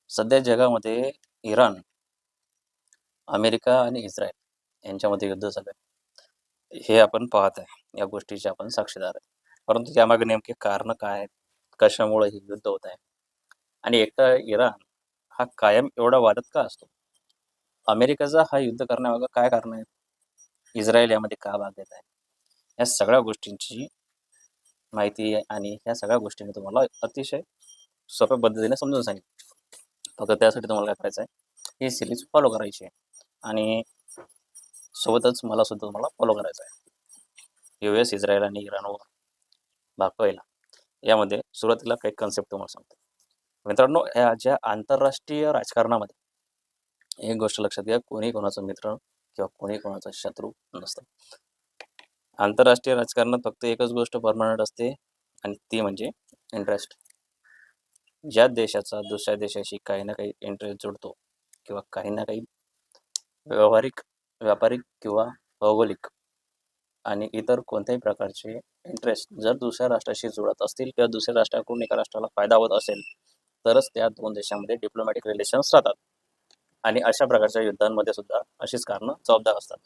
सध्या जगामध्ये Iran, America आणि इस्रायल यांच्यामध्ये युद्ध चालू आहे. हे आपण पाहत आहे. या गोष्टीचे आपण साक्षीदार आहे. परंतु त्यामागे नेमके कारणं काय आहेत? कशामुळे हे युद्ध होत आहे? आणि एकटा इराण हा कायम एवढा वादत का असतो? अमेरिकेचा हा युद्ध करण्यामागं काय कारण आहेत? इस्रायल यामध्ये का भाग घेत आहे? या सगळ्या गोष्टींची माहिती आणि ह्या सगळ्या गोष्टी मी तुम्हाला अतिशय सोप्या पद्धतीने समजून सांगितलं. फक्त त्यासाठी तुम्हाला काय करायचं आहे, ही सिरीज फॉलो करायची आहे आणि सोबतच मला सुद्धा तुम्हाला फॉलो करायचं आहे. US, इस्रायल आणि इराणवर भाग पहिला. यामध्ये सुरुवातीला काही कन्सेप्ट तुम्हाला सांगतो. मित्रांनो, ह्या ज्या आंतरराष्ट्रीय राजकारणामध्ये एक गोष्ट लक्षात घ्या, कोणी कोणाचा मित्र किंवा कोणी कोणाचा शत्रू नसतं. आंतरराष्ट्रीय राजकारणात फक्त एकच गोष्ट परमनंट असते आणि ती म्हणजे इंटरेस्ट. ज्या देशाचा दुसऱ्या देशाशी काही ना काही इंटरेस्ट जोडतो किंवा काही ना काही व्यापारिक किंवा भौगोलिक आणि इतर कोणत्याही प्रकारचे इंटरेस्ट जर दुसऱ्या राष्ट्राशी जुळत असतील किंवा दुसऱ्या राष्ट्राकडून एका राष्ट्राला फायदा होत असेल तरच त्या दोन देशांमध्ये डिप्लोमॅटिक रिलेशन्स राहतात. आणि अशा प्रकारच्या युद्धांमध्ये सुद्धा अशीच कारणं जबाबदार असतात.